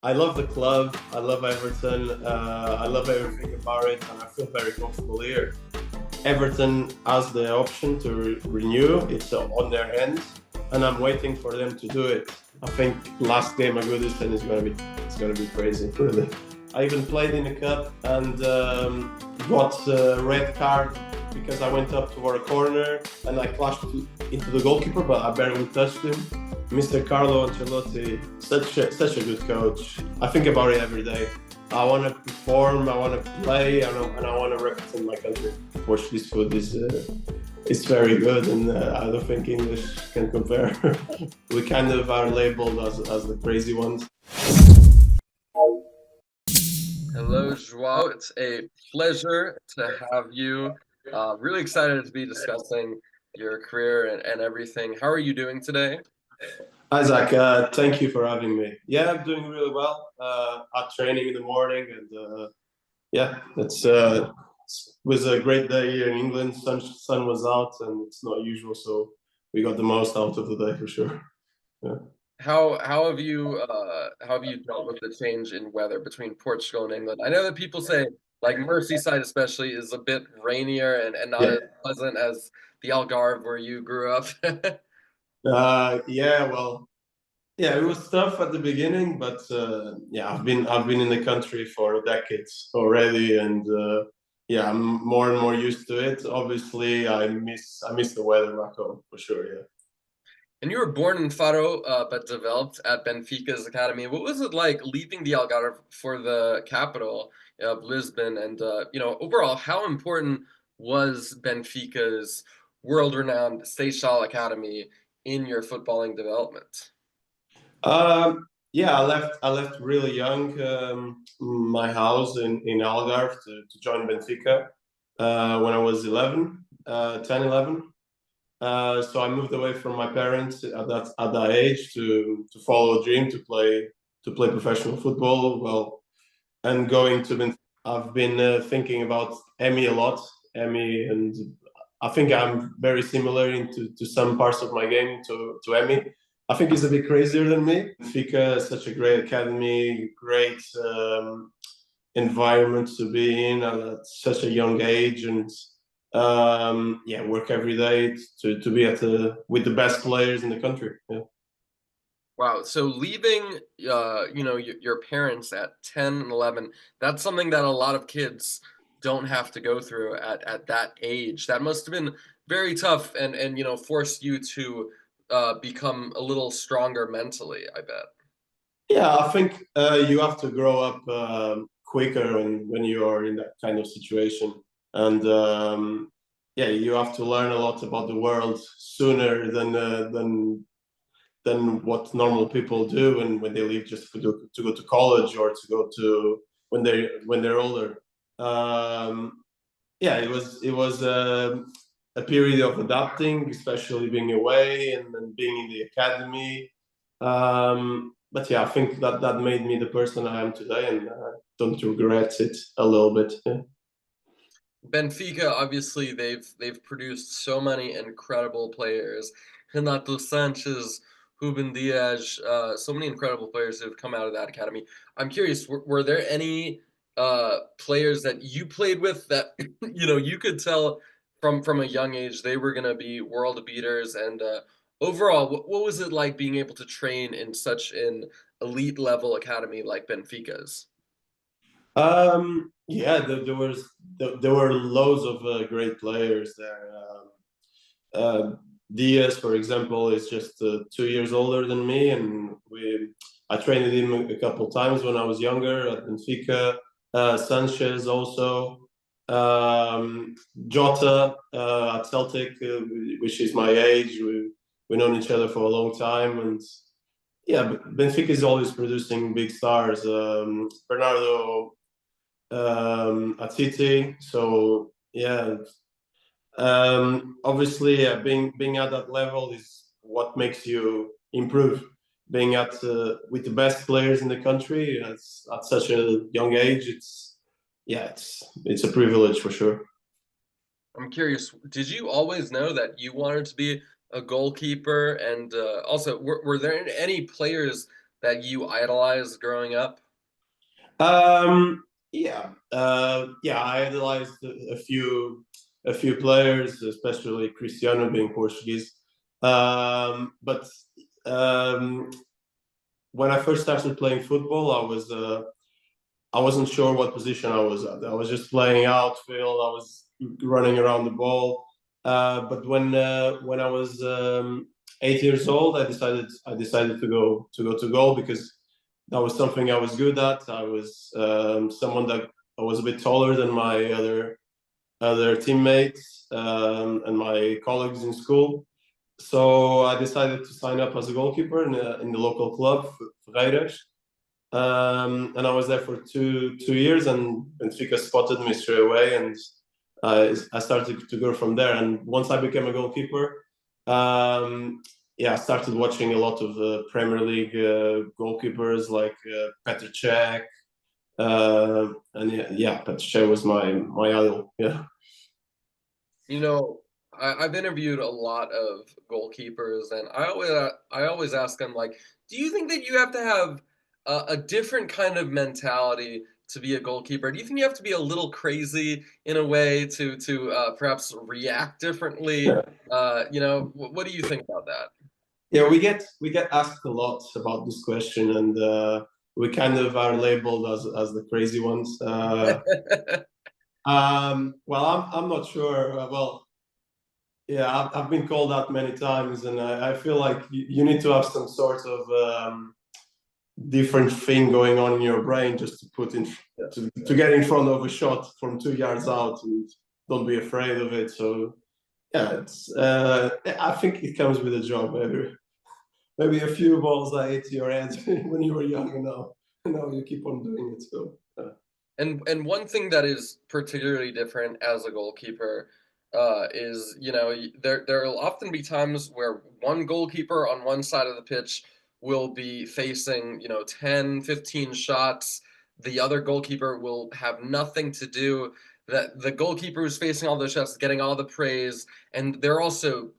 I love the club. I love Everton. I love everything about it, and I feel very comfortable here. Everton has the option to renew. It's on their hands, and I'm waiting for them to do it. I think last game against Goodison is gonna be crazy, really. I even played in the cup and got a red card because I went up toward a corner and I clashed into the goalkeeper, but I barely touched him. Mr. Carlo Ancelotti, such a good coach. I think about it every day. I want to perform, I want to play, and I want to represent my country. Portuguese food is very good, and I don't think English can compare. We kind of are labeled as the crazy ones. Hello, João. It's a pleasure to have you. Really excited to be discussing your career and everything. How are you doing today? Isaac, thank you for having me. Yeah, I'm doing really well. At training in the morning, and yeah, it was a great day here in England. Sun was out, and it's not usual, so we got the most out of the day for sure. Yeah. How have you dealt with the change in weather between Portugal and England? I know that people say like Merseyside especially is a bit rainier and not Yeah. as pleasant as the Algarve where you grew up. Yeah. Well, yeah, it was tough at the beginning, but yeah, I've been in the country for decades already, and yeah, I'm more and more used to it. Obviously, I miss the weather back home for sure. Yeah. And you were born in Faro, but developed at Benfica's academy. What was it like leaving the Algarve for the capital of Lisbon? And overall, how important was Benfica's world-renowned Seixal Academy in your footballing development? Yeah, I left really young my house in Algarve to join Benfica when I was 11, 10, 11. So I moved away from my parents at that age to follow a dream to play professional football. Well, and going to Benfica, I've been thinking about Emmy a lot. Emmy, and I think I'm very similar to some parts of my game to Emmy. I think he's a bit crazier than me. Benfica is such a great academy, great environment to be in at such a young age, and yeah, work every day to be with the best players in the country. Yeah. Wow. So leaving, your parents at 10 and 11, that's something that a lot of kids don't have to go through at that age. That must have been very tough and forced you to become a little stronger mentally, I bet. Yeah, I think you have to grow up quicker when you are in that kind of situation, and yeah, you have to learn a lot about the world sooner than what normal people do, and when they leave just to go to college or to go to when they're older. Um, yeah, it was a period of adapting, especially being away and then being in the academy. But yeah, I think that made me the person I am today, and don't regret it a little bit. Yeah. Benfica, obviously, they've produced so many incredible players. Renato Sanchez, Rúben Dias, so many incredible players who have come out of that academy. I'm curious, were there any players that you played with that you could tell from a young age they were going to be world beaters? And overall, what was it like being able to train in such an elite level academy like Benfica's? Yeah, there were loads of great players there. Diaz, for example, is just 2 years older than me, and I trained him a couple times when I was younger at Benfica. Sanchez also, Jota at Celtic, which is my age. We've known each other for a long time, and yeah, Benfica is always producing big stars. Bernardo at City, so yeah, obviously, being at that level is what makes you improve. Being with the best players in the country at such a young age, it's a privilege for sure. I'm curious, did you always know that you wanted to be a goalkeeper? And also, were there any players that you idolized growing up? Yeah, I idolized a few players, especially Cristiano being Portuguese. But when I first started playing football, I wasn't sure what position I was at. I was just playing outfield. I was running around the ball. But when I was 8 years old, I decided to go to goal because that was something I was good at. I was someone that I was a bit taller than my other teammates and my colleagues in school. So I decided to sign up as a goalkeeper in the local club, Ferreiras. And I was there for two years, and Benfica spotted me straight away, and I started to go from there. And once I became a goalkeeper, yeah, I started watching a lot of Premier League goalkeepers like Petr Čech, and yeah, Petr Čech was my idol. Yeah. You know, I've interviewed a lot of goalkeepers, and I always ask them like, do you think that you have to have a different kind of mentality to be a goalkeeper? Do you think you have to be a little crazy in a way to perhaps react differently? Yeah. What do you think about that? Yeah, we get asked a lot about this question, and we kind of are labeled as the crazy ones. Well, I'm not sure. Well, yeah, I've been called out many times, and I feel like you need to have some sort of different thing going on in your brain just to put in to get in front of a shot from 2 yards out and don't be afraid of it. So yeah, it's I think it comes with a job. Maybe a few balls that hit your head when you were young, and now you keep on doing it. So. And one thing that is particularly different as a goalkeeper is, there'll often be times where one goalkeeper on one side of the pitch will be facing, 10, 15 shots. The other goalkeeper will have nothing to do. That the goalkeeper who's facing all those shots is getting all the praise, and they're also,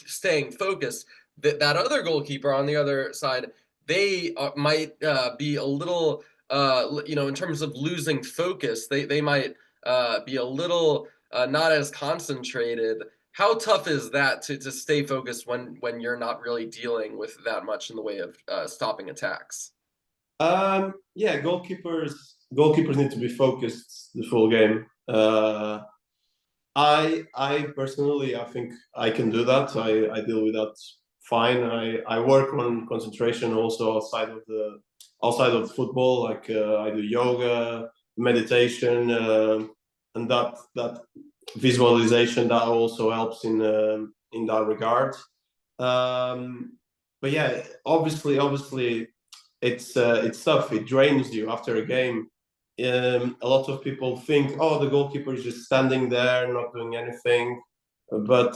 staying focused. That other goalkeeper on the other side, they might be a little in terms of losing focus, they might be a little not as concentrated. How tough is that to stay focused when you're not really dealing with that much in the way of stopping attacks? Yeah, goalkeepers need to be focused the full game. I personally, I think I can do that. I deal with that fine. I work on concentration also outside of football. Like I do yoga, meditation, and that visualization that also helps in that regard. But yeah, obviously, it's tough. It drains you after a game. A lot of people think, oh, the goalkeeper is just standing there, not doing anything. But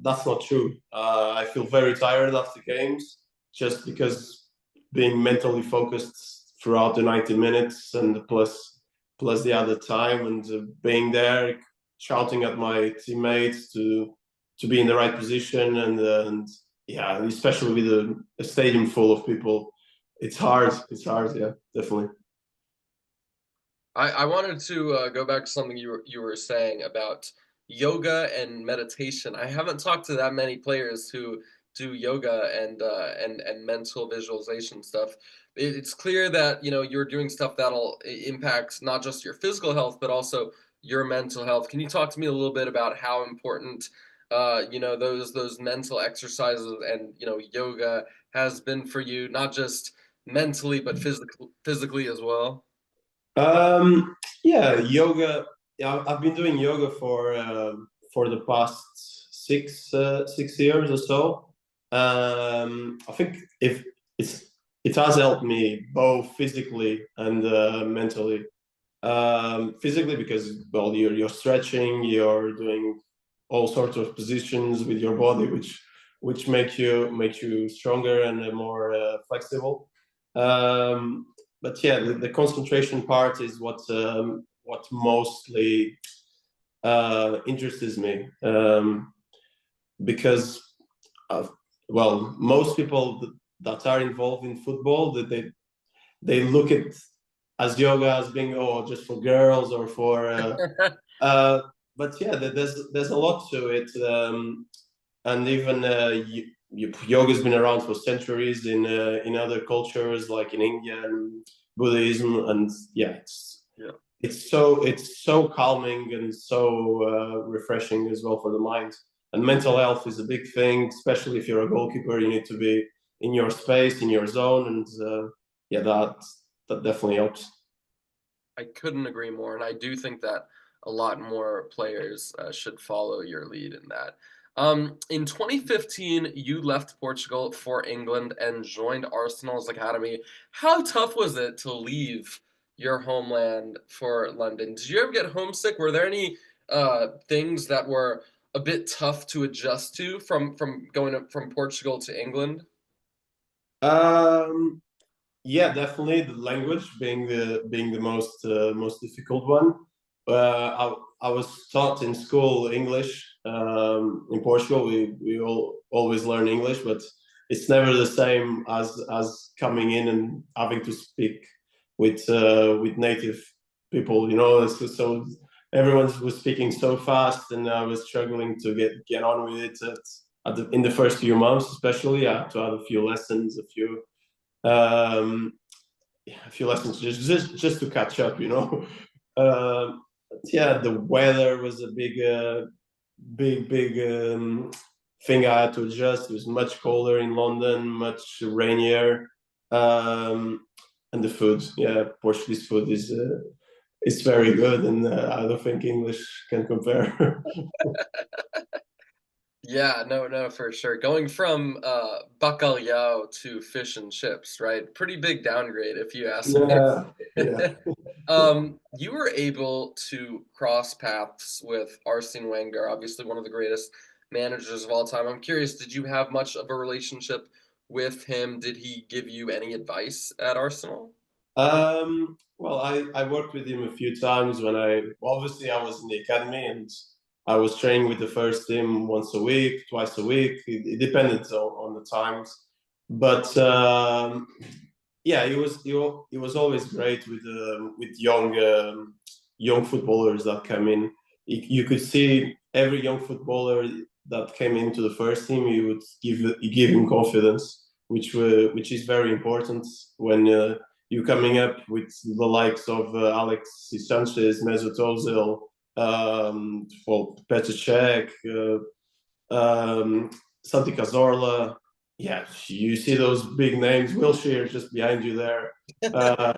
that's not true. I feel very tired after games just because being mentally focused throughout the 90 minutes and plus the other time and being there, shouting at my teammates to be in the right position and yeah, especially with a stadium full of people, it's hard. It's hard. Yeah, definitely. I wanted to go back to something you were saying about yoga and meditation. I haven't talked to that many players who do yoga and mental visualization stuff. It's clear that you're doing stuff that'll impact not just your physical health but also your mental health. Can you talk to me a little bit about how important those mental exercises and yoga has been for you, not just mentally but physically as well? Yeah, yoga. Yeah, I've been doing yoga for the past 6 years or so. I think if it has helped me both physically and mentally. Physically because well, you're stretching, you're doing all sorts of positions with your body, which make you stronger and more flexible. Um, but yeah, the concentration part is what mostly interests me because well, most people that are involved in football, that they look at as yoga as being just for girls or for but yeah, there's a lot to it, and even yoga's been around for centuries in other cultures like in India and Buddhism, and it's so calming and so refreshing as well for the mind. And mental health is a big thing, especially if you're a goalkeeper. You need to be in your space, in your zone, and that definitely helps. I couldn't agree more, and I do think that a lot more players should follow your lead in that. In 2015, you left Portugal for England and joined Arsenal's academy. How tough was it to leave your homeland for London? Did you ever get homesick? Were there any things that were a bit tough to adjust to from going from Portugal to England? Yeah, definitely the language being the most difficult one. I was taught in school English. In Portugal, we always learn English, but it's never the same as coming in and having to speak with native people. So everyone was speaking so fast, and I was struggling to get on with it in the first few months, especially. I had to have a few lessons, um, a few lessons just to catch up. Yeah, the weather was a big thing I had to adjust. It was much colder in London, much rainier, and the food. Yeah, Portuguese food is very good, and I don't think English can compare. Yeah, no, for sure. Going from bacalhau to fish and chips, right? Pretty big downgrade if you ask me. Yeah, yeah. You were able to cross paths with Arsène Wenger, obviously one of the greatest managers of all time. I'm curious, did you have much of a relationship with him? Did he give you any advice at Arsenal? Well, I worked with him a few times when obviously I was in the academy, and I was training with the first team once a week, twice a week. It depended on the times, but yeah, he was always great with young footballers that come in. You could see every young footballer that came into the first team, you give him confidence, which is very important when you coming up with the likes of Alexis Sanchez, Mesut Ozil, for Petr Čech, Santi Cazorla. Yeah, you see those big names. Wilshere just behind you there. Uh,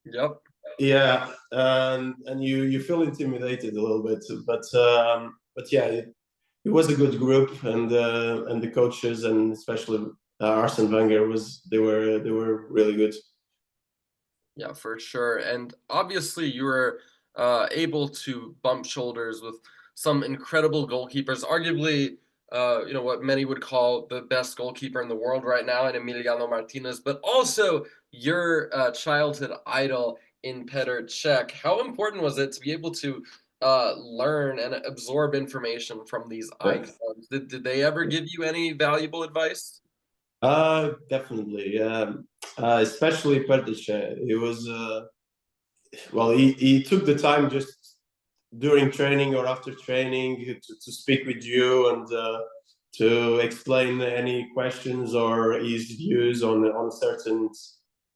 Yep. yeah, and you feel intimidated a little bit, but yeah, it was a good group, and the coaches, and especially Arsène Wenger they were really good. Yeah, for sure. And obviously, you were able to bump shoulders with some incredible goalkeepers. Arguably, what many would call the best goalkeeper in the world right now, in Emiliano Martinez, but also your childhood idol in Petr Čech. How important was it to be able to learn and absorb information from these Yeah. icons? Did they ever give you any valuable advice? Definitely. Especially Petr Čech. He was well. He took the time just during training or after training to speak with you, and to explain any questions or his views on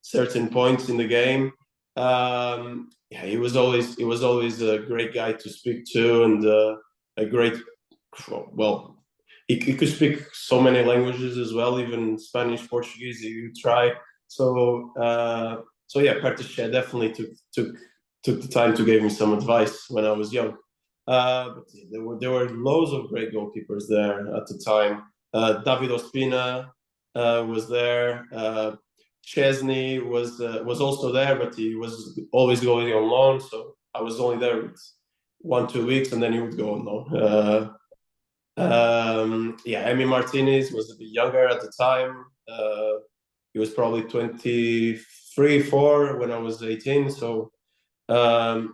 certain points in the game. Yeah, he was always a great guy to speak to, and a great, well, he could speak so many languages as well, even Spanish, Portuguese. He would try. So yeah, Petr Čech definitely took the time to give me some advice when I was young. But there were loads of great goalkeepers there at the time. David Ospina was there. Chesney was also there, but he was always going on loan. So I was only there with 1-2 weeks, and then he would go on loan. Yeah, Emi Martinez was a bit younger at the time. He was probably 23, 4 when I was 18. So I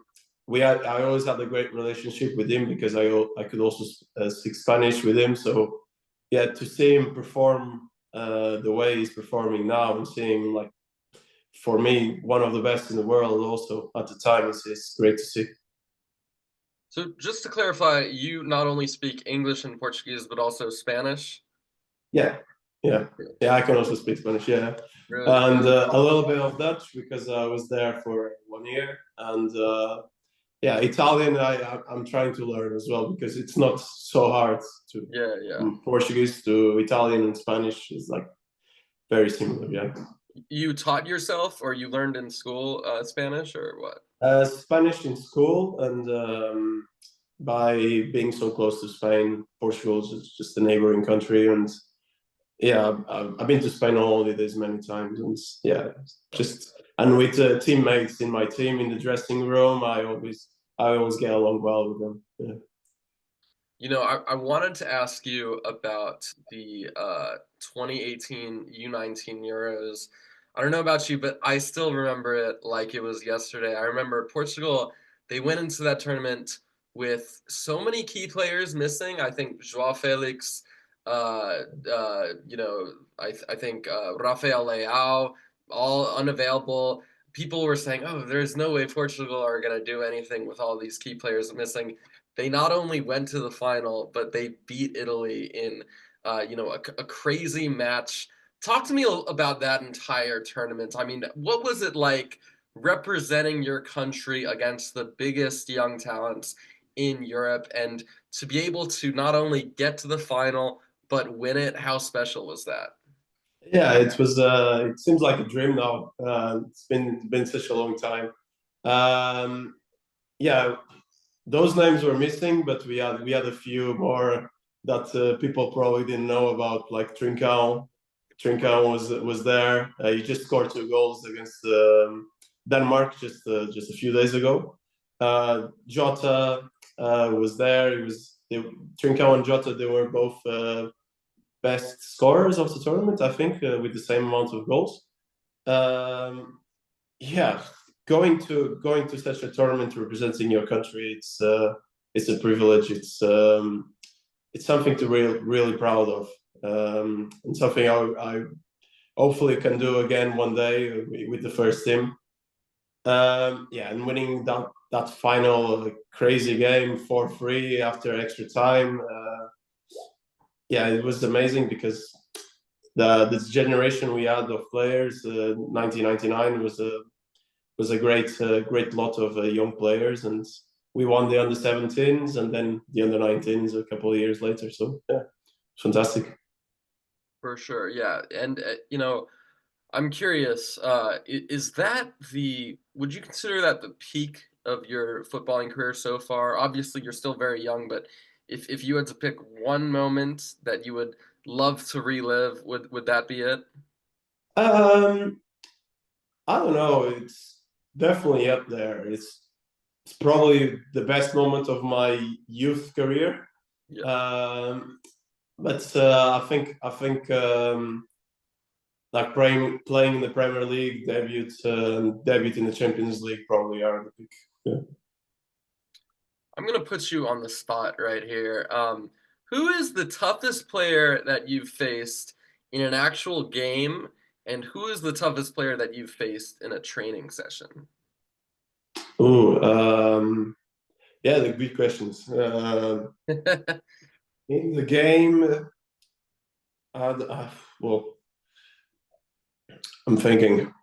always had a great relationship with him because I could also speak Spanish with him. So yeah, to see him perform the way he's performing now and seeing like, for me, one of the best in the world also at the time. It's great to see. So just to clarify, you not only speak English and Portuguese, but also Spanish? Yeah, yeah, yeah. I can also speak Spanish. Yeah, Really? and a little bit of Dutch because I was there for 1 year, and yeah, Italian. I'm trying to learn as well because it's not so hard to Yeah, yeah. from Portuguese to Italian and Spanish is like very similar. Yeah. You taught yourself or you learned in school Spanish or what? Spanish in school, and by being so close to Spain, Portugal is just a neighboring country, and yeah, I've been to Spain on holidays many times, and yeah, just and with teammates in my team in the dressing room, I always get along well with them. Yeah. You know, I wanted to ask you about the 2018 U19 Euros. I don't know about you, but I still remember it like it was yesterday. I remember Portugal, they went into that tournament with so many key players missing. I think João Felix, you know, I think Rafael Leao, all unavailable. People were saying, "Oh, there's no way Portugal are going to do anything with all these key players missing." They not only went to the final, but they beat Italy in, you know, a crazy match. Talk to me about that entire tournament. I mean, what was it like representing your country against the biggest young talents in Europe and to be able to not only get to the final, but win it? How special was that? Yeah, it was. It seems like a dream now. It's been such a long time. Um, yeah, those names were missing, but we had a few more that people probably didn't know about, like Trincão. Trincão was there. He just scored 2 goals against Denmark just a few days ago. Jota was there. Trincão and Jota. They were both best scorers of the tournament, I think, with the same amount of goals. Yeah, going to such a tournament representing your country, it's a privilege. It's something to really proud of, and something I hopefully can do again one day with the first team. Yeah, and winning that final crazy game 4-3 after extra time. Yeah, it was amazing because this generation we had of players, 1999 was a great lot of young players, and we won the under-17s and then the under-19s a couple of years later. So yeah, fantastic. For sure, yeah. And you know, I'm curious, is that would you consider that the peak of your footballing career so far? Obviously, you're still very young, but if you had to pick one moment that you would love to relive, would that be it? Um, I don't know. It's definitely up there. It's probably the best moment of my youth career. Yeah. But I think like playing in the Premier League, debut in the Champions League probably are the pick. Yeah. I'm gonna put you on the spot right here. Who is the toughest player that you've faced in an actual game, and who is the toughest player that you've faced in a training session? Ooh, yeah, the good questions. In the game, well, I'm thinking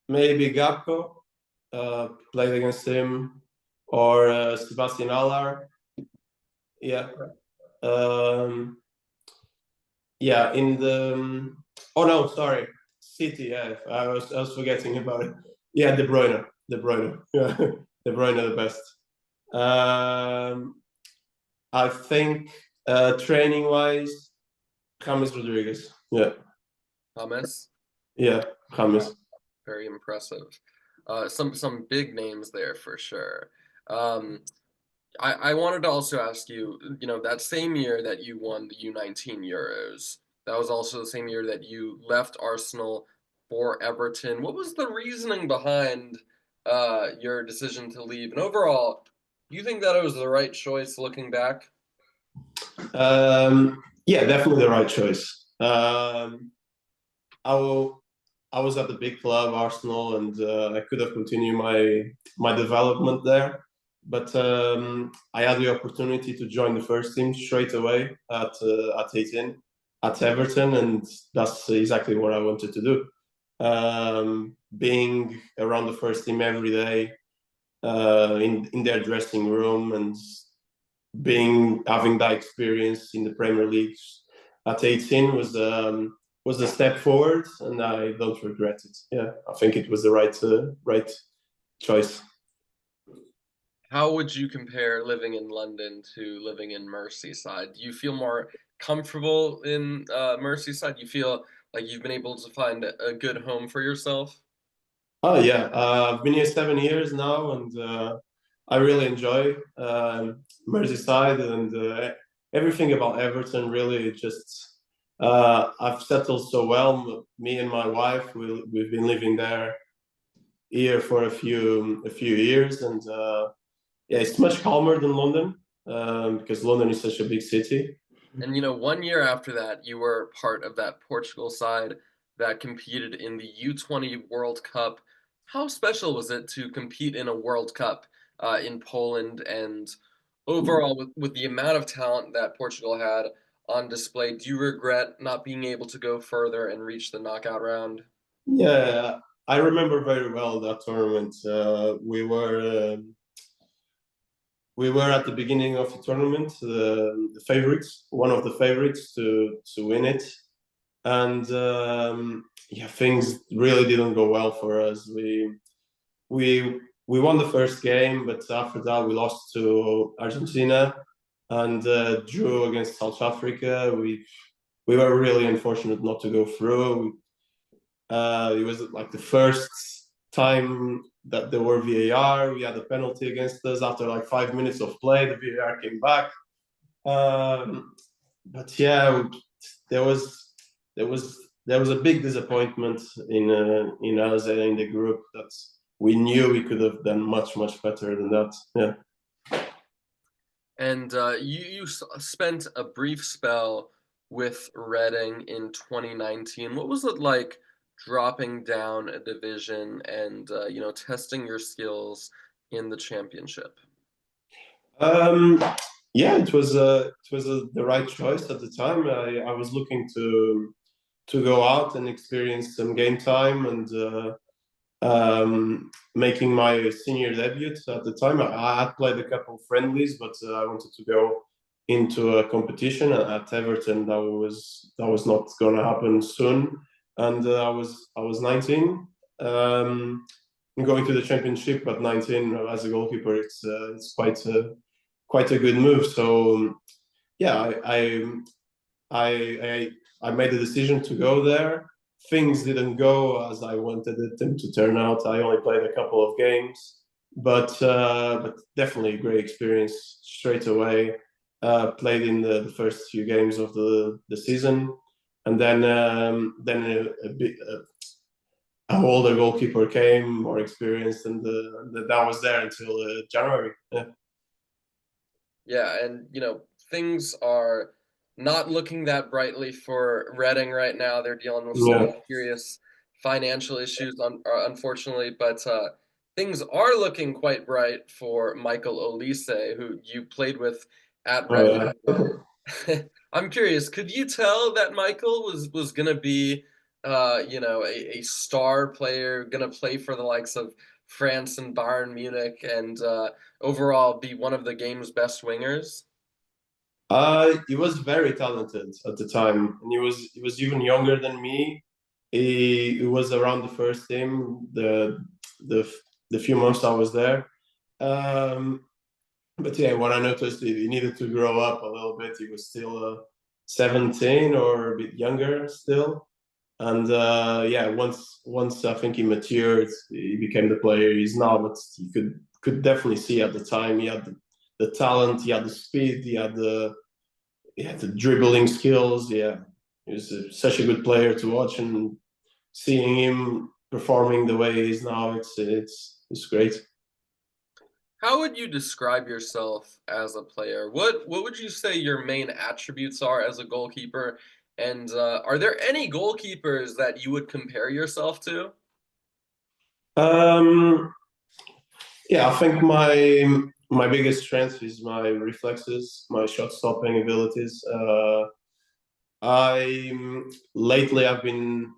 maybe Gapco, played against him, or Sebastian Allar. Yeah. Um, yeah, in the oh no, sorry, City. Yeah, I was forgetting about it. Yeah, De Bruyne. Yeah, De Bruyne the best. Um, I think training wise, James Rodriguez. Yeah, Thomas, yeah, James. very impressive. Some big names there for sure. Um, I wanted to also ask you, you know, that same year that you won the U19 Euros, that was also the same year that you left Arsenal for Everton. What was the reasoning behind your decision to leave? And overall, do you think that it was the right choice looking back? Um, Yeah, definitely the right choice. I will, I was at the big club, Arsenal, and I could have continued my development there. But I had the opportunity to join the first team straight away at 18 at Everton, and that's exactly what I wanted to do. Being around the first team every day, in their dressing room, and being having that experience in the Premier League at 18 was a step forward, and I don't regret it. Yeah, I think it was the right choice. How would you compare living in London to living in Merseyside? Do you feel more comfortable in Merseyside? Do you feel like you've been able to find a good home for yourself? Oh yeah, I've been here 7 years now, and I really enjoy Merseyside and everything about Everton. Really, just I've settled so well. Me and my wife, we've been living there here for a few years, and yeah, it's much calmer than London because London is such a big city. And 1 year after that, you were part of that Portugal side that competed in the U20 World Cup. How special was it to compete in a World Cup in Poland? And overall, with the amount of talent that Portugal had on display, do you regret not being able to go further and reach the knockout round? Yeah, I remember very well that tournament. We were at the beginning of the tournament, the favorites, one of the favorites to win it, and yeah, things really didn't go well for us. We won the first game, but after that we lost to Argentina and drew against South Africa. We were really unfortunate not to go through. It was like the first time that there were VAR. We had a penalty against us after like 5 minutes of play. The VAR came back. But yeah, there was there was there was a big disappointment in us and in the group that we knew we could have done much better than that. Yeah. And you spent a brief spell with Reading in 2019. What was it like dropping down a division and testing your skills in the championship? Um, yeah, it was the right choice at the time. I was looking to go out and experience some game time and making my senior debut at the time. I had played a couple of friendlies, but I wanted to go into a competition at Everton. That was not going to happen soon, and I was 19. Going to the championship at 19 as a goalkeeper, it's quite a good move. So yeah, I made the decision to go there. Things didn't go as I wanted them to turn out. I only played a couple of games, but definitely a great experience straight away. Played in the first few games of the season, and then a bit. A older goalkeeper came, more experienced, and that was there until January. Yeah. Yeah, and things are not looking that brightly for Reading right now. They're dealing with some Yeah. serious financial issues, unfortunately, but things are looking quite bright for Michael Olise, who you played with at Oh Reading. yeah. I'm curious, could you tell that Michael was gonna be, a star player, gonna play for the likes of France and Bayern Munich, and overall be one of the game's best wingers? He was very talented at the time, and he was even younger than me. He was around the first team the the few months I was there. Um, but yeah, what I noticed, he needed to grow up a little bit. He was still 17 or a bit younger still, and yeah, once I think he matured, he became the player he is now. But you could definitely see at the time he had the talent, he had the speed, he had the dribbling skills. Yeah, he was such a good player to watch, and seeing him performing the way he is now, it's great. How would you describe yourself as a player? What would you say your main attributes are as a goalkeeper? And are there any goalkeepers that you would compare yourself to? Um, yeah, I think my biggest strength is my reflexes, my shot stopping abilities. I lately I've been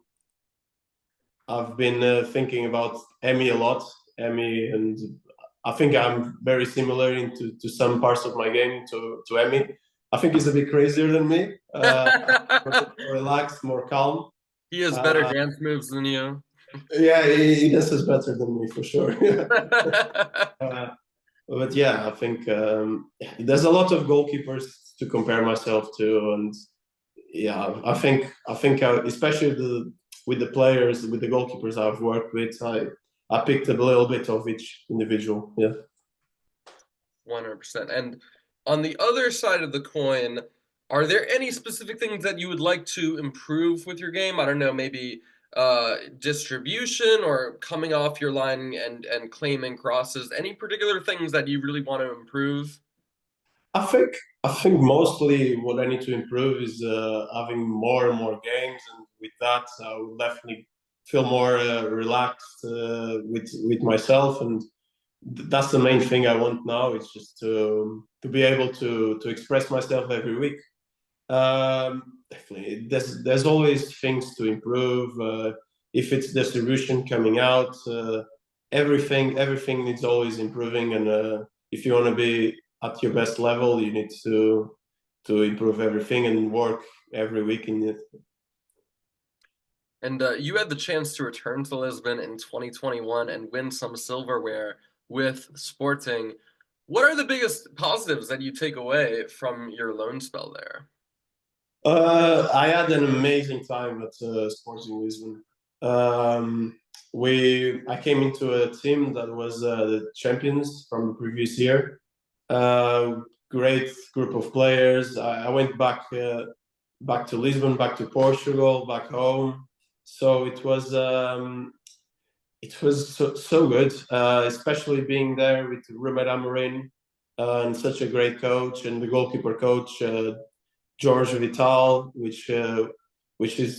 thinking about Emmy a lot. Emmy, and I think I'm very similar into to some parts of my game to Emmy. I think he's a bit crazier than me. More relaxed, more calm. He has better Uh, dance moves than you. yeah, he dances better than me for sure. uh, but yeah, I think there's a lot of goalkeepers to compare myself to, and yeah, I think especially with the players, with the goalkeepers I've worked with, I picked up a little bit of each individual. Yeah. 100%. And on the other side of the coin, are there any specific things that you would like to improve with your game? I don't know, maybe distribution or coming off your line and claiming crosses. Any particular things that you really want to improve? I think I think mostly what I need to improve is having more and more games, and with that, I will definitely feel more relaxed with myself, and that's the main thing I want now. It's just to be able to express myself every week. Definitely, there's always things to improve. If it's distribution coming out, everything needs always improving, and if you want to be at your best level, you need to improve everything and work every week in it. And you had the chance to return to Lisbon in 2021 and win some silverware with Sporting. What are the biggest positives that you take away from your loan spell there? I had an amazing time at Sporting Lisbon. I came into a team that was the champions from the previous year. Uh, Great group of players. I went back to Lisbon, back to Portugal, back home. So it was so good, especially being there with Rúben Amorim and such a great coach, and the goalkeeper coach Jorge Vital, which is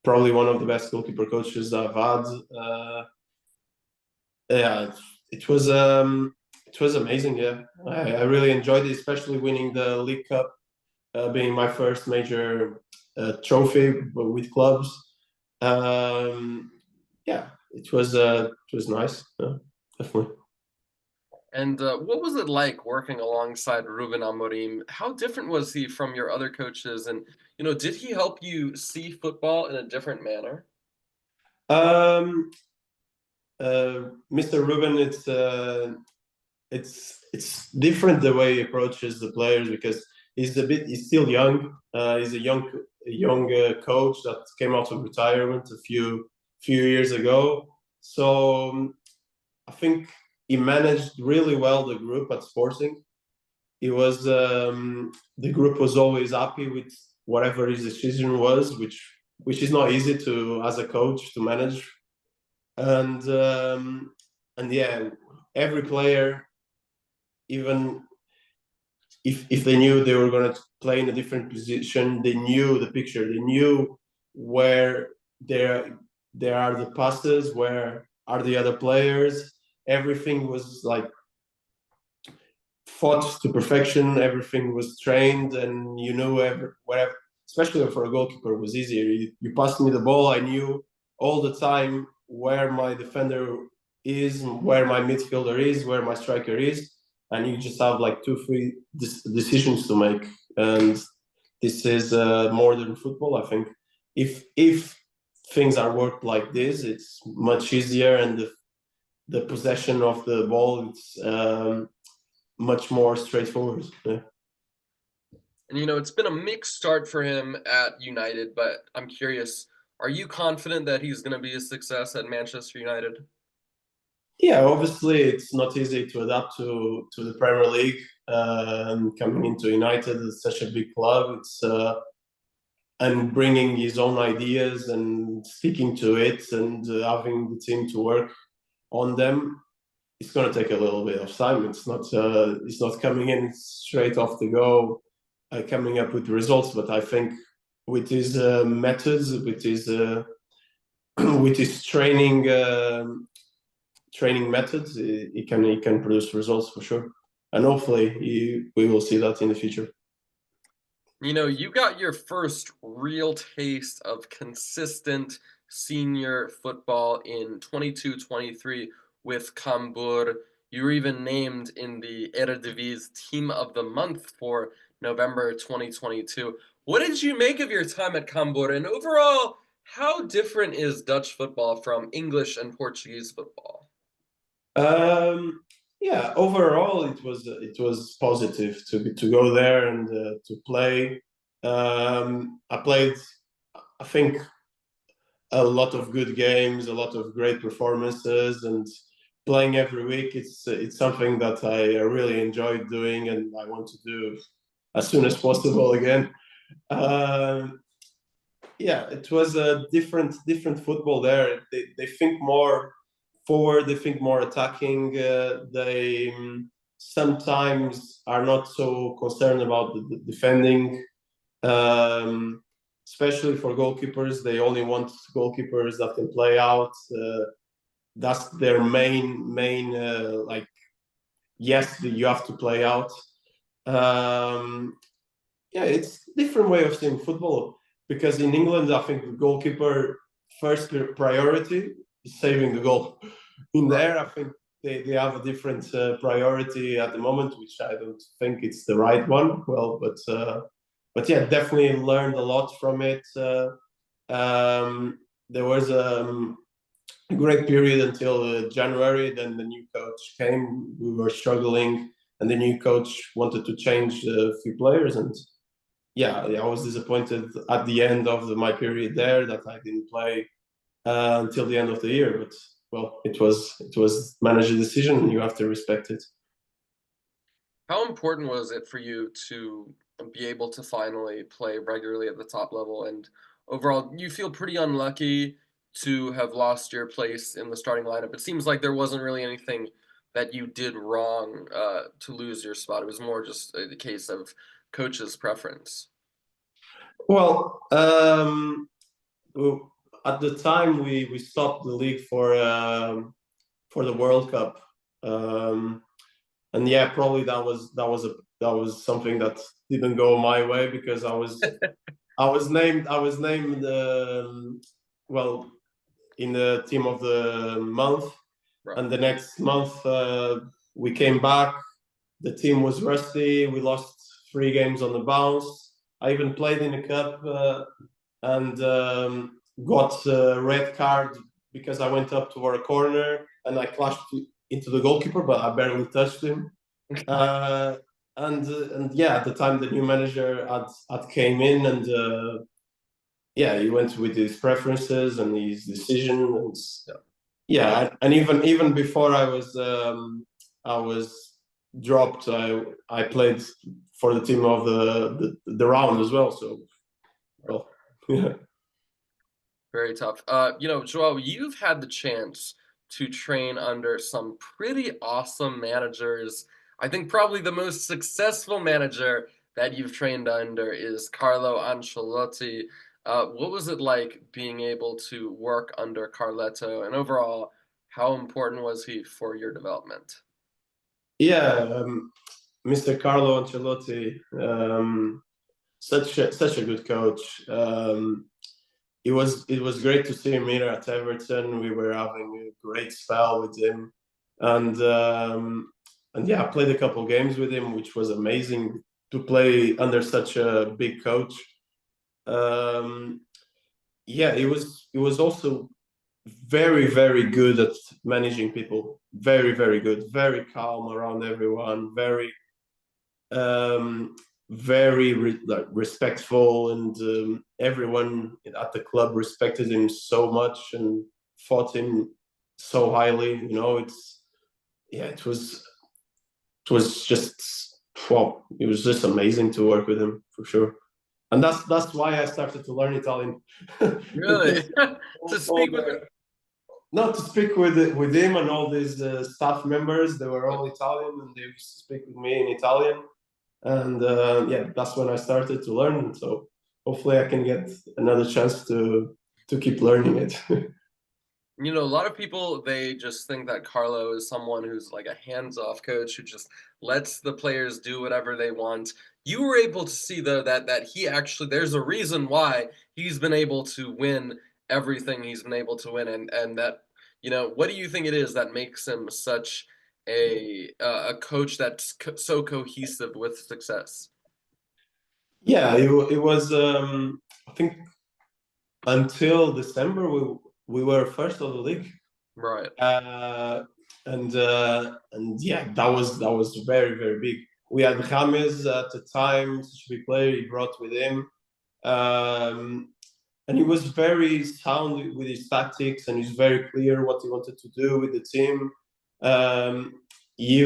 probably one of the best goalkeeper coaches I've had. Yeah, it was it was amazing. Yeah, I really enjoyed it, especially winning the League Cup, being my first major trophy with clubs. Yeah, it was nice. Yeah, definitely. And what was it like working alongside Rúben Amorim? How different was he from your other coaches? And did he help you see football in a different manner? Um, Mr. Ruben, it's different the way he approaches the players because he's still young. He's a young coach that came out of retirement a few years ago. So I think he managed really well the group at Sporting. He was The group was always happy with whatever his decision was, which is not easy to as a coach to manage. And yeah, every player, even if they knew they were going to play in a different position, they knew the picture. They knew where there are the passes, where are the other players. Everything was like fought to perfection. Everything was trained, and you knew whatever. Especially for a goalkeeper, it was easier. You passed me the ball, I knew all the time where my defender is, where my midfielder is, where my striker is, and you just have like two, three decisions to make. And this is modern football. I think if things are worked like this, it's much easier, and the possession of the ball it's much more straightforward. Yeah. And it's been a mixed start for him at United, but I'm curious, are you confident that he's going to be a success at Manchester United? Yeah, obviously it's not easy to adapt to the Premier League. Coming into United, it's such a big club. And bringing his own ideas and sticking to it, and having the team to work on them. it's going to take a little bit of time. It's not coming in straight off the go, coming up with results. But I think with his methods, with his with his training methods, he can produce results for sure. And hopefully we will see that in the future. You know, you got your first real taste of consistent senior football in 22-23 with Cambuur. You were even named in the Eredivisie Team of the Month for November 2022. What did you make of your time at Cambuur? And overall, how different is Dutch football from English and Portuguese football? Yeah, overall it was positive to go there and to play. I played, I think, a lot of good games, a lot of great performances, and playing every week. It's something that I really enjoyed doing, and I want to do as soon as possible again. Yeah, it was a different football there. They think more forward, they think more attacking. They sometimes are not so concerned about the defending. Especially for goalkeepers, they only want goalkeepers that can play out. That's their main like. Yes, you have to play out. Yeah, it's a different way of seeing football, because in England, I think the goalkeeper first priority is saving the goal. In there, I think they have a different priority at the moment, which I don't think it's the right one. Well, but yeah, definitely learned a lot from it. There was a great period until January. Then the new coach came. We were struggling, and the new coach wanted to change a few players. And yeah, I was disappointed at the end of my period there that I didn't play until the end of the year. But well, it was manager decision, and you have to respect it. How important was it for you to be able to finally play regularly at the top level? And overall, you feel pretty unlucky to have lost your place in the starting lineup. It seems like there wasn't really anything that you did wrong to lose your spot. It was more just a case of coach's preference. Well, at the time we stopped the league for the World Cup, and yeah, probably that was something that didn't go my way, because I was named well, in the team of the month, right. And the next month we came back. The team was rusty. We lost 3 games on the bounce. I even played in a cup and got a red card because I went up toward a corner and I clashed into the goalkeeper, but I barely touched him. And yeah, at the time the new manager had came in, and yeah, he went with his preferences and his decision, and yeah, and even before I was dropped, I played for the team of the round as well. So, well, yeah. Very tough. You know, João, you've had the chance to train under some pretty awesome managers. I think probably the most successful manager that you've trained under is Carlo Ancelotti. What was it like being able to work under Carletto, and overall, how important was he for your development? Yeah, Mr. Carlo Ancelotti, such a good coach. It was great to see him here at Everton. We were having a great spell with him, and yeah, I played a couple games with him, which was amazing to play under such a big coach. Yeah, he was also very good at managing people. Very good, very calm around everyone. Very respectful, and everyone at the club respected him so much and thought him so highly. You know, it was just, wow, it was just amazing to work with him, for sure. And that's why I started to learn Italian. Really? To speak with him. not to speak with him and all these staff members. They were all Italian, and they used to speak with me in Italian. And yeah, that's when I started to learn. So hopefully, I can get another chance to keep learning it. You know, a lot of people, they just think that Carlo is someone who's like a hands-off coach who just lets the players do whatever they want. You were able to see though that he actually, there's a reason why he's been able to win everything he's been able to win, and that, you know, what do you think it is that makes him such a coach that's so cohesive with success? Yeah, it was. I think until December, we were first of the league. Right. Uh, and yeah, that was very very big. We had James at the time, such a big player. He brought with him, um, and he was very sound with his tactics, and he's very clear what he wanted to do with the team. Um, he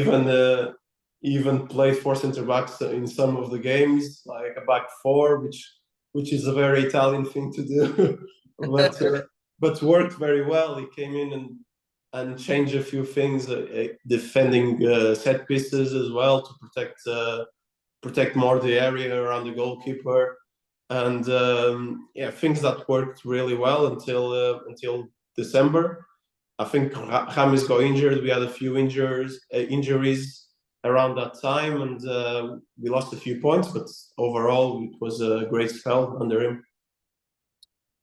even played four centre backs in some of the games, like a back four, which is a very Italian thing to do, but worked very well. He came in and changed a few things, defending set pieces as well to protect more the area around the goalkeeper, and yeah, things that worked really well until December. I think James got injured. We had a few injuries around that time, and we lost a few points. But overall, it was a great spell under him.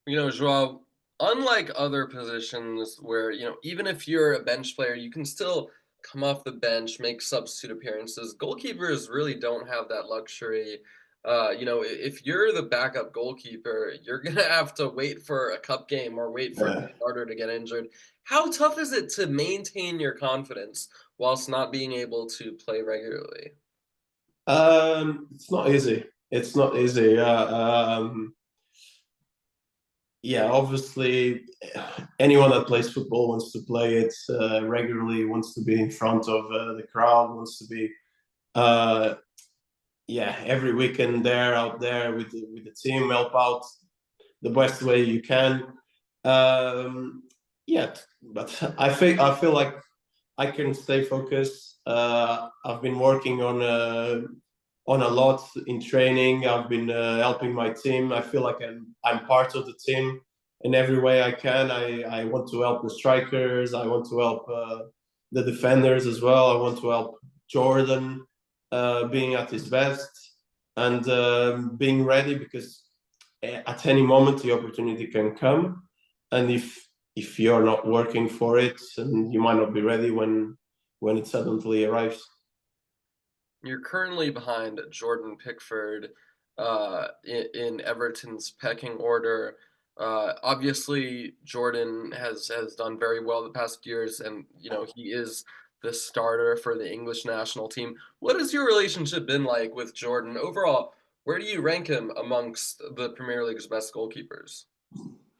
You know, Joao, unlike other positions where, you know, even if you're a bench player, you can still come off the bench, make substitute appearances. Goalkeepers really don't have that luxury. You know, if you're the backup goalkeeper, you're gonna have to wait for a cup game or wait for Yeah. a starter to get injured. How tough is it to maintain your confidence whilst not being able to play regularly? It's not easy. It's not easy. Yeah, obviously, anyone that plays football wants to play it regularly, wants to be in front of the crowd, wants to be, uh, yeah, every weekend out there with the team, help out the best way you can. Um, yeah, but I feel like I can stay focused. I've been working on a lot in training. I've been helping my team. I feel like I'm part of the team in every way I can. I want to help the strikers. I want to help the defenders as well. I want to help Jordan being at his best and being ready because at any moment the opportunity can come, and if you're not working for it, and you might not be ready when it suddenly arrives. You're currently behind Jordan Pickford in Everton's pecking order. Obviously, Jordan has done very well the past years, and you know he is the starter for the English national team. What has your relationship been like with Jordan overall? Where do you rank him amongst the Premier League's best goalkeepers?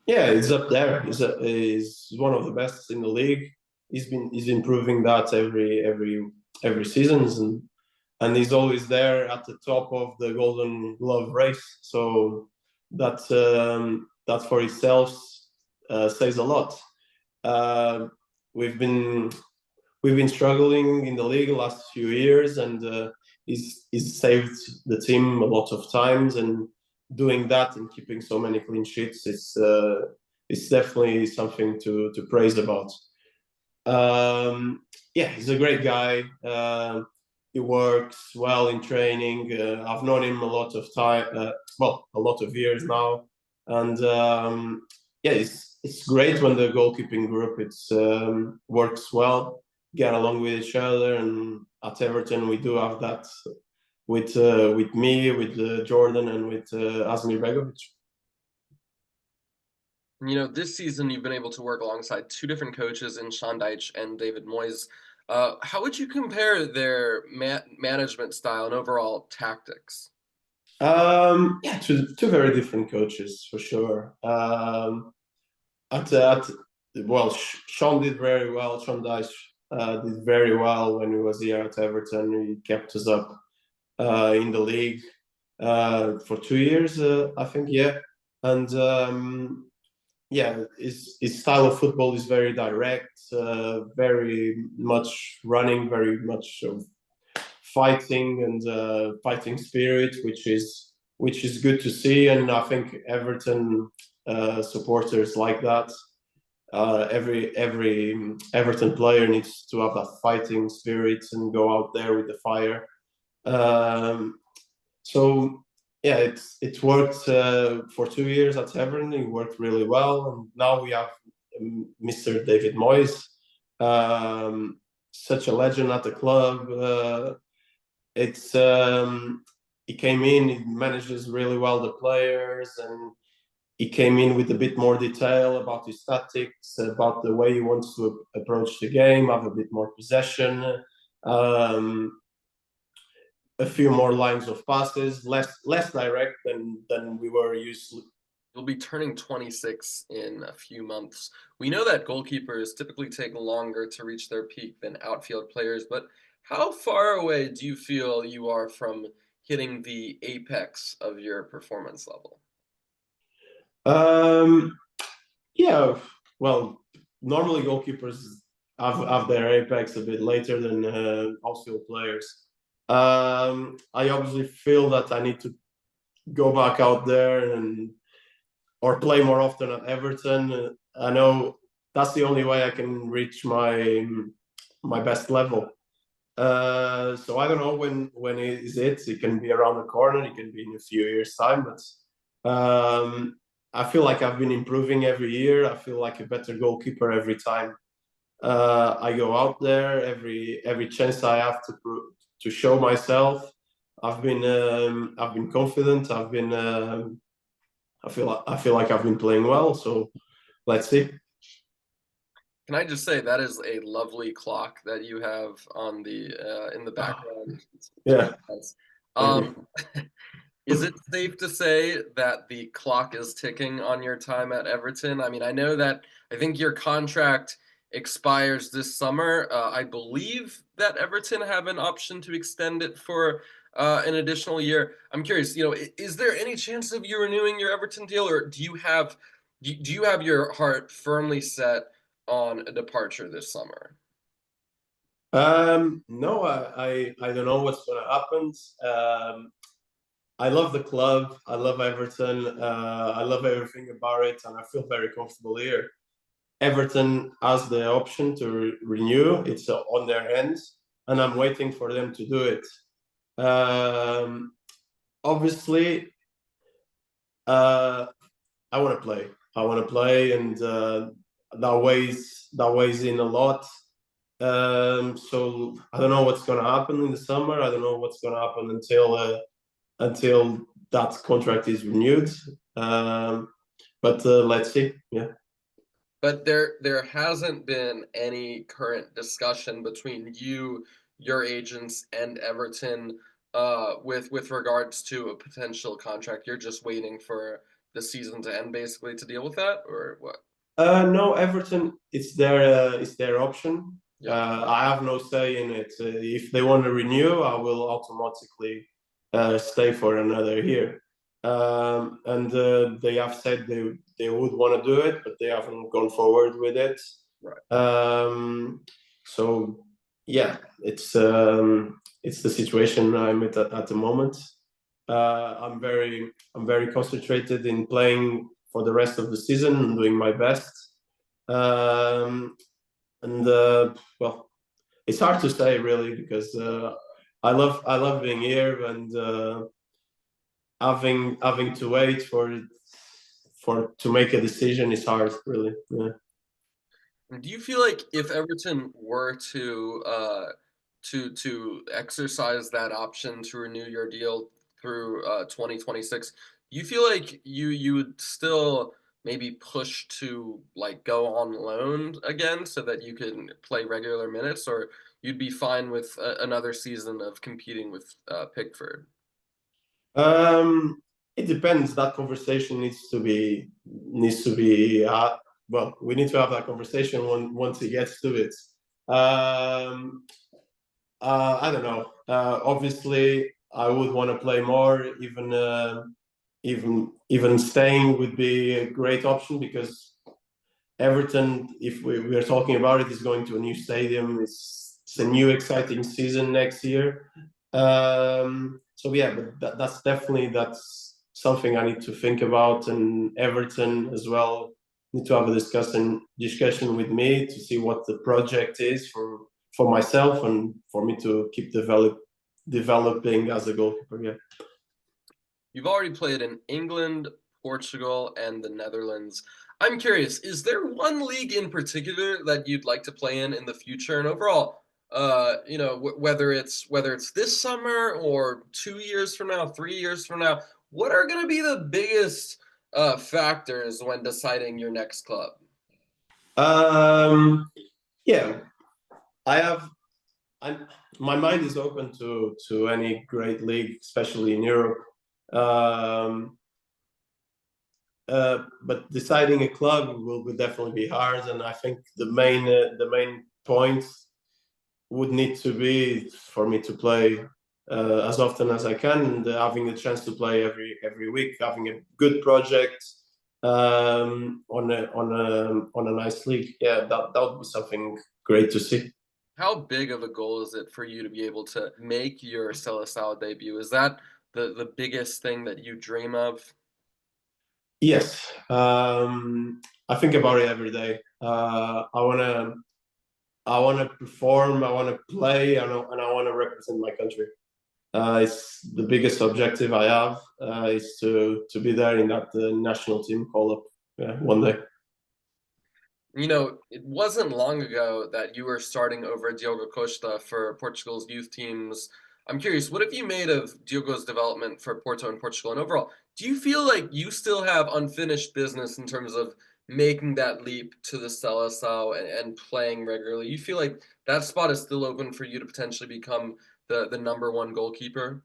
Yeah, he's up there. He's one of the best in the league. He's improving that every seasons, and he's always there at the top of the Golden Glove race. So that for itself says a lot. Uh, we've been we've been struggling in the league the last few years, and he's saved the team a lot of times. And doing that and keeping so many clean sheets, it's definitely something to praise about. Yeah, he's a great guy. He works well in training. I've known him a lot of time, a lot of years now, and yeah, it's great when the goalkeeping group works well, get along with each other, and at Everton we do have that with me, with Jordan, and with Asmir Begovic. You know, this season you've been able to work alongside two different coaches in Sean Dyche and David Moyes. How would you compare their management style and overall tactics? Yeah, two very different coaches for sure. At well, Sean did very well. Sean Dyche did very well when he was here at Everton. He kept us up in the league for 2 years, I think. Yeah, and yeah, his style of football is very direct, very much running, very much of fighting and fighting spirit, which is good to see. And I think Everton supporters like that. Every Everton player needs to have that fighting spirit and go out there with the fire. Um, so yeah, it worked for 2 years at Everton. It worked really well, and now we have Mr. David Moyes, such a legend at the club. It's he came in, he manages really well the players, and he came in with a bit more detail about his tactics, about the way he wants to approach the game, have a bit more possession, um, a few more lines of passes, less direct than we were used to. You'll be turning 26 in a few months. We know that goalkeepers typically take longer to reach their peak than outfield players, but how far away do you feel you are from hitting the apex of your performance level? Yeah, well, normally goalkeepers have their apex a bit later than outfield players. I obviously feel that I need to go back out there and or play more often at Everton. I know that's the only way I can reach my best level. So I don't know when is it. It can be around the corner. It can be in a few years' time. But I feel like I've been improving every year. I feel like a better goalkeeper every time I go out there. Every chance I have to show myself, I've been confident. I feel like I've been playing well. So let's see. Can I just say that is a lovely clock that you have on the in the background? It's Yeah. very nice. Um, is it safe to say that the clock is ticking on your time at Everton? I mean, I think your contract expires this summer. I believe that Everton have an option to extend it for an additional year. I'm curious, is there any chance of you renewing your Everton deal, or do you have your heart firmly set on a departure this summer? No, I don't know what's going to happen. I love the club. I love Everton. I love everything about it, and I feel very comfortable here. Everton has the option to renew. It's on their hands, and I'm waiting for them to do it. Obviously, uh, I want to play. I want to play, and that weighs in a lot. So I don't know what's going to happen in the summer. I don't know what's going to happen until that contract is renewed. But let's see. Yeah. But there hasn't been any current discussion between you, your agents, and Everton with regards to a potential contract. You're just waiting for the season to end basically to deal with that, or what? No, Everton. It's their option. Yeah. I have no say in it. If they want to renew, I will automatically stay for another year. And they have said they would want to do it, but they haven't gone forward with it. Right. So yeah, it's the situation I'm at the moment. I'm very concentrated in playing for the rest of the season and doing my best. Um, and well, it's hard to say really because I love being here and having to wait for to make a decision is hard really. Yeah. Do you feel like if Everton were to exercise that option to renew your deal through 2026, do you feel like you would still maybe push to like go on loan again so that you can play regular minutes, or you'd be fine with another season of competing with Pickford? Um, it depends. That conversation needs to be well. We need to have that conversation once it gets to it. Um, I don't know. Obviously, I would want to play more. Even staying would be a great option because Everton, if we are talking about it, is going to a new stadium. It's a new exciting season next year. So yeah, but that's something I need to think about, and Everton as well need to have a discussion with me to see what the project is for myself and for me to keep developing as a goalkeeper. Yeah. You've already played in England, Portugal, and the Netherlands. I'm curious, is there one league in particular that you'd like to play in the future? And overall, whether it's this summer or 2 years from now, 3 years from now, what are going to be the biggest factors when deciding your next club? Yeah, my mind is open to any great league, especially in Europe. But deciding a club will definitely be hard, and I think the main point would need to be for me to play as often as I can, and having the chance to play every week, having a good project on a nice league. Yeah, that would be something great to see. How big of a goal is it for you to be able to make your Seleção debut? Is that the biggest thing that you dream of? Yes, I think about it every day. I wanna perform. I wanna play, and I wanna represent my country. It's the biggest objective I have is to be there in that national team call up one day. It wasn't long ago that you were starting over Diogo Costa for Portugal's youth teams. I'm curious, what have you made of Diogo's development for Porto and Portugal? And overall, do you feel like you still have unfinished business in terms of making that leap to the Seleção and playing regularly? You feel like that spot is still open for you to potentially become the number one goalkeeper?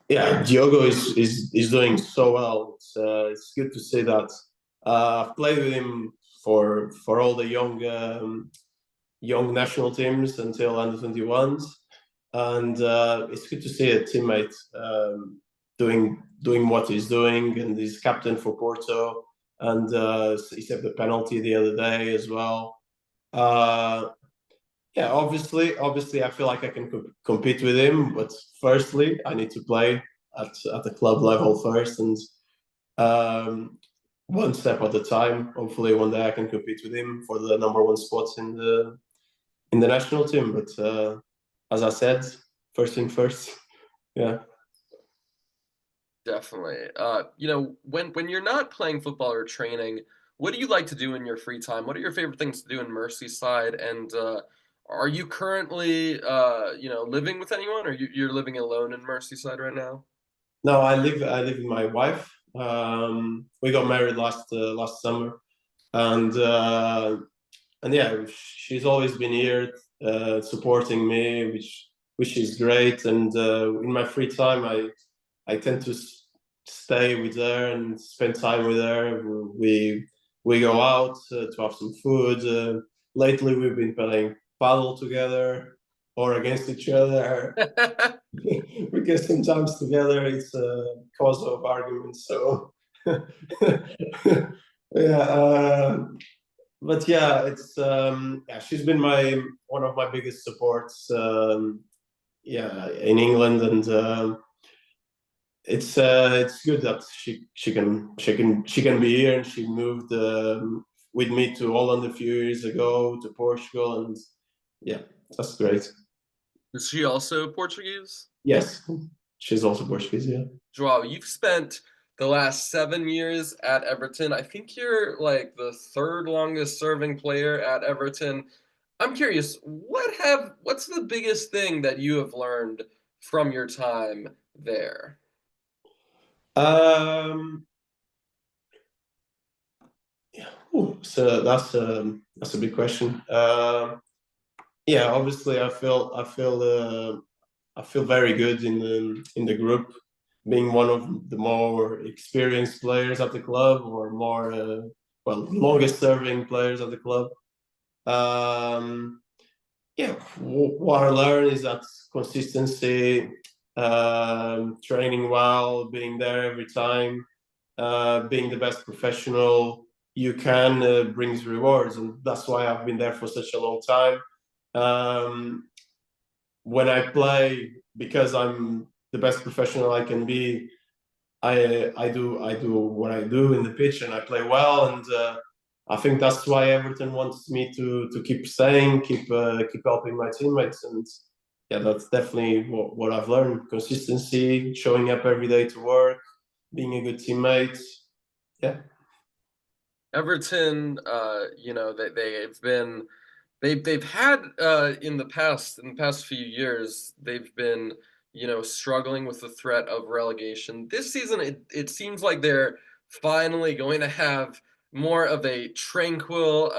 Yeah, Diogo is doing so well. It's good to see that. I've played with him for all the young national teams until under 21s, and it's good to see a teammate doing what he's doing, and he's captain for Porto, and he saved the penalty the other day as well. Yeah, obviously, I feel like I can compete with him, but firstly, I need to play at the club level first, and one step at a time. Hopefully, one day I can compete with him for the number one spots in the national team. But as I said, first thing first. Yeah. Definitely. When you're not playing football or training, what do you like to do in your free time? What are your favorite things to do in Merseyside? And are you currently, living with anyone, or you're living alone in Merseyside right now? No, I live with my wife. We got married last summer, and yeah, she's always been here supporting me, which is great. And in my free time, I tend to stay with her and spend time with her. We go out to have some food. Lately, we've been playing paddle together or against each other. Because sometimes together it's a cause of argument. So yeah, but yeah, it's yeah. She's been one of my biggest supports. Yeah, in England, and it's good that she can be here, and she moved with me to Holland a few years ago to Portugal, and yeah, that's great. Is she also Portuguese? Yes, she's also Portuguese. Yeah. João, you've spent the last 7 years at Everton. I think you're like the third longest serving player at Everton. I'm curious, what's the biggest thing that you have learned from your time there? Um, yeah. Ooh, so that's a big question. Yeah, obviously, I feel very good in the group, being one of the more experienced players at the club, or more longest serving players at the club. Um, yeah, what I learned is that consistency, training well, being there every time, being the best professional you can brings rewards, and that's why I've been there for such a long time. When I play, because I'm the best professional I can be, I do what I do in the pitch, and I play well, and I think that's why Everton wants me to keep staying, keep helping my teammates, and yeah, that's definitely what I've learned: consistency, showing up every day to work, being a good teammate. Yeah. Everton, you know, they've had in the past few years, they've been, you know, struggling with the threat of relegation. This season, it seems like they're finally going to have more of a tranquil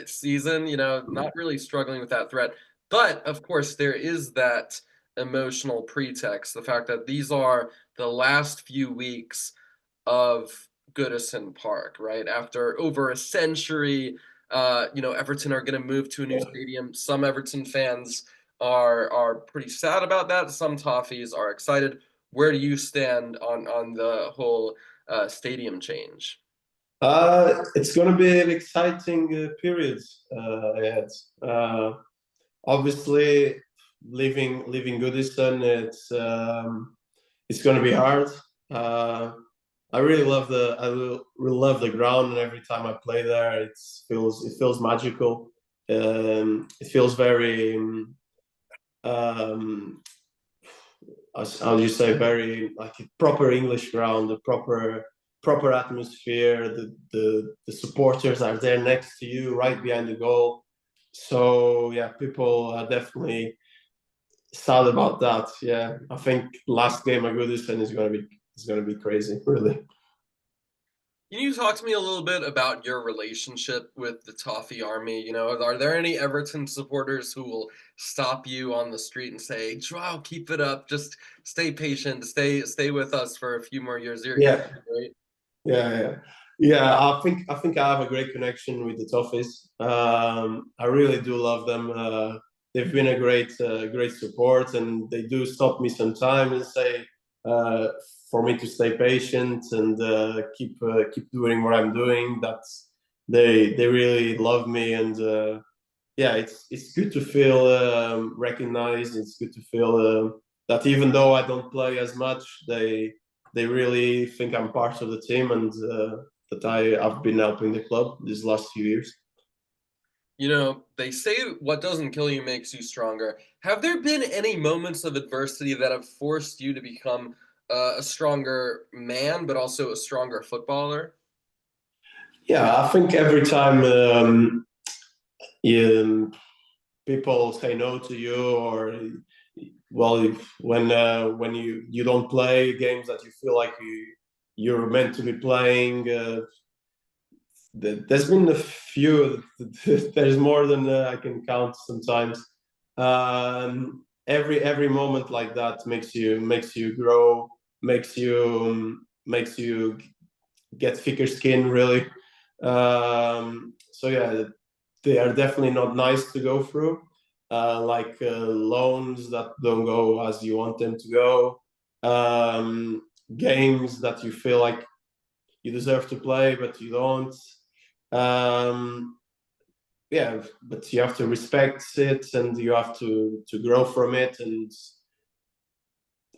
season, you know, not really struggling with that threat. But of course, there is that emotional pretext, the fact that these are the last few weeks of Goodison Park, right? After over a century, you know, Everton are going to move to a new stadium. Some Everton fans are pretty sad about that. Some Toffees are excited. Where do you stand on the whole stadium change? It's going to be an exciting period ahead. Obviously, leaving Goodison, it's going to be hard. I really love the ground, and every time I play there, it feels magical. It feels very how do you say, very like a proper English ground, a proper atmosphere. The supporters are there next to you, right behind the goal. So yeah, people are definitely sad about that. Yeah, I think last game at Goodison is going to be crazy, really. Can you talk to me a little bit about your relationship with the Toffee Army? You know, are there any Everton supporters who will stop you on the street and say, "João, keep it up. Just stay patient. Stay with us for a few more years." You're Yeah, right. yeah. I think I have a great connection with the Toffees. I really do love them. They've been a great support, and they do stop me sometimes and say uh, for me to stay patient and keep doing what I'm doing. That's they really love me, and yeah, it's good to feel recognized. It's good to feel that even though I don't play as much, they really think I'm part of the team, and that I've been helping the club these last few years. You know, they say what doesn't kill you makes you stronger. Have there been any moments of adversity that have forced you to become a stronger man, but also a stronger footballer? Yeah, I think every time you, people say no to you, or well, when you don't play games that you feel like you're meant to be playing. There's been a few. There's more than I can count sometimes. Every moment like that makes you grow, makes you get thicker skin, really. So yeah, they are definitely not nice to go through. Like loans that don't go as you want them to go. Games that you feel like you deserve to play but you don't. um, yeah, but you have to respect it, and you have to grow from it, and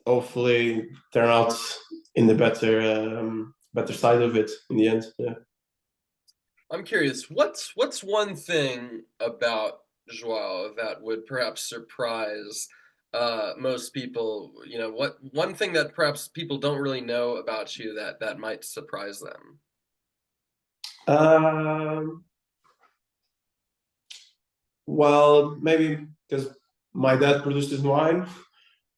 hopefully turn out in the better side of it in the end. Yeah. I'm curious, what's one thing about Joao that would perhaps surprise most people? You know, what one thing that perhaps people don't really know about you that might surprise them? Um, well, maybe because my dad produces wine.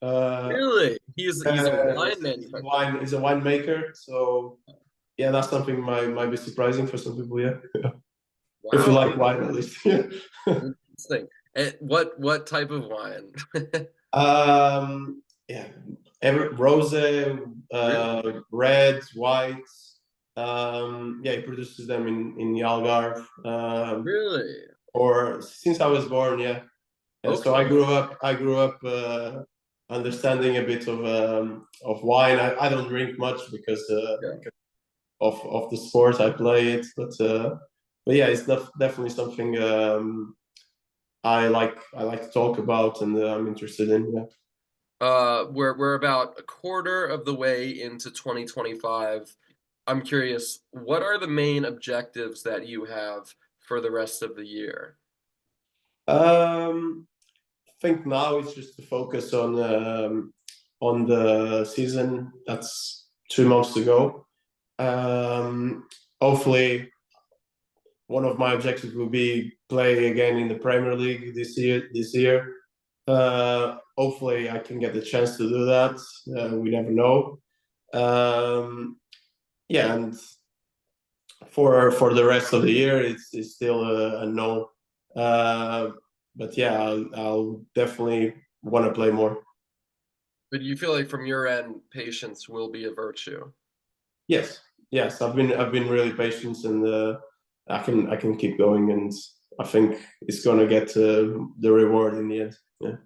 Uh, Really? He's a wine he's manufacturer. he's a winemaker, so yeah, that's something might be surprising for some people. Yeah, if you Wow, like wine, at least. Yeah. interesting. And what type of wine? Yeah, rose, Really? red, white. Yeah, he produces them in the Algarve. Really? Or since I was born, yeah. So Okay. I grew up understanding a bit of wine. I don't drink much because Yeah. of the sport. I play it, but yeah, it's definitely something I like to talk about, and I'm interested in. Yeah. We're about a quarter of the way into 2025. I'm curious, what are the main objectives that you have for the rest of the year? I think now it's just to focus on the season. That's 2 months to go. Hopefully, one of my objectives will be play again in the Premier League this year. Hopefully, I can get the chance to do that. We never know. Yeah, and for the rest of the year, it's still a no. But yeah, I'll definitely want to play more. But you feel like from your end, patience will be a virtue. Yes, yes, I've been really patient, and I can keep going, and I think it's gonna get the reward in the end. Yeah.